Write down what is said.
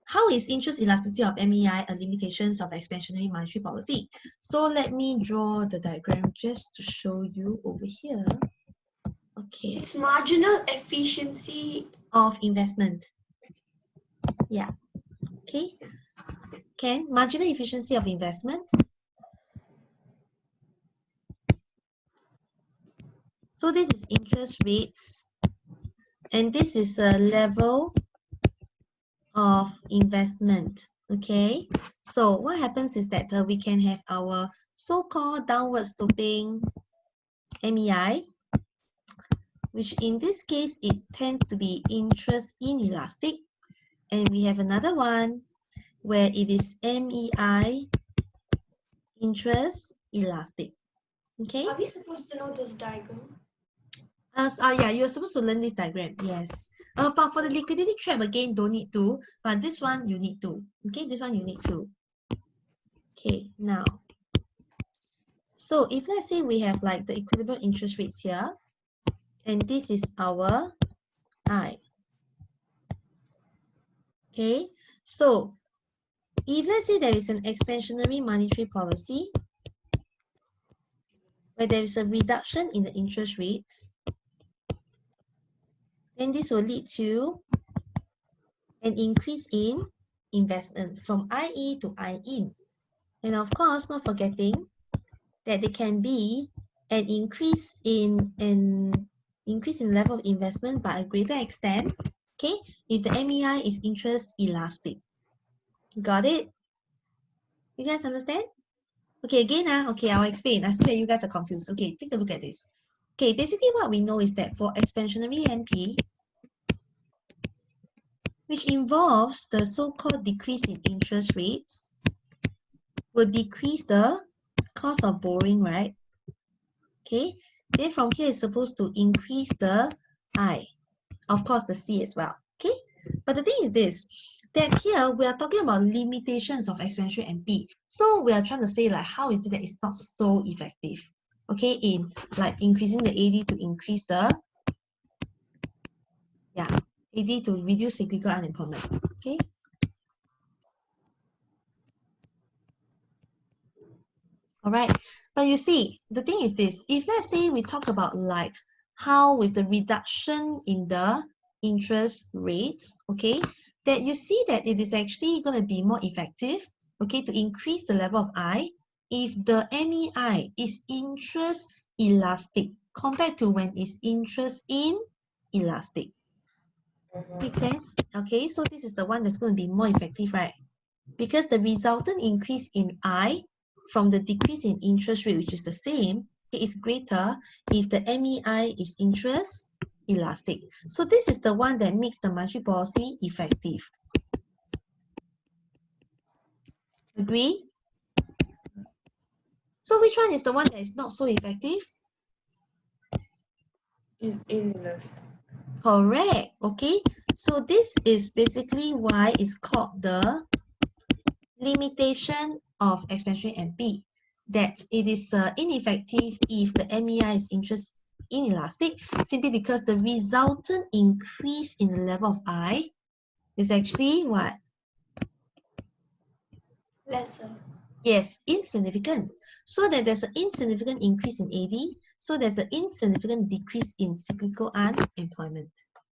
how is interest elasticity of MEI a limitation of expansionary monetary policy? So let me draw the diagram just to show you over here. Okay. It's marginal efficiency of investment. Yeah. Okay. Can marginal efficiency of investment. So this is interest rates, and this is a level of investment. Okay. So what happens is that we can have our so-called downward sloping MEI, which in this case it tends to be interest inelastic, and we have another one where it is MEI interest elastic. Okay. Are we supposed to know this diagram? Yeah, you're supposed to learn this diagram. Yes. But for the liquidity trap again, don't need to. But this one you need to. Okay, this one you need to. Okay, now. So if let's say we have like the equilibrium interest rates here, and this is our I. Okay, so if let's say there is an expansionary monetary policy where there is a reduction in the interest rates, then this will lead to an increase in investment from IE to IIN. And of course, not forgetting that there can be an increase in level of investment by a greater extent, okay, if the MEI is interest elastic. Got it? You guys understand? Okay, again, okay, I'll explain. I see that you guys are confused. Okay, take a look at this. Okay, basically what we know is that for expansionary MP, which involves the so-called decrease in interest rates, will decrease the cost of borrowing, right? Okay, then from here is supposed to increase the I, of course the C as well. Okay, but the thing is this, that here we are talking about limitations of expansionary MP. So we are trying to say like how is it that it's not so effective, okay, in like increasing the AD to increase the AD to reduce cyclical unemployment. Okay. All right, but you see, the thing is this, if let's say we talk about like how with the reduction in the interest rates, okay, that you see that it is actually going to be more effective, okay, to increase the level of I if the MEI is interest elastic compared to when it's interest inelastic. Make sense? Okay, so this is the one that's going to be more effective, right? Because the resultant increase in I from the decrease in interest rate, which is the same, is greater if the MEI is interest elastic. So this is the one that makes the monetary policy effective. Agree? So which one is the one that is not so effective? Inelastic. Correct. Okay. So this is basically why it's called the limitation of expansionary MP, that it is ineffective if the MEI is interest inelastic, simply because the resultant increase in the level of I is actually what? Lesser. Yes, insignificant. So that there's an insignificant increase in AD, so there's an insignificant decrease in cyclical unemployment.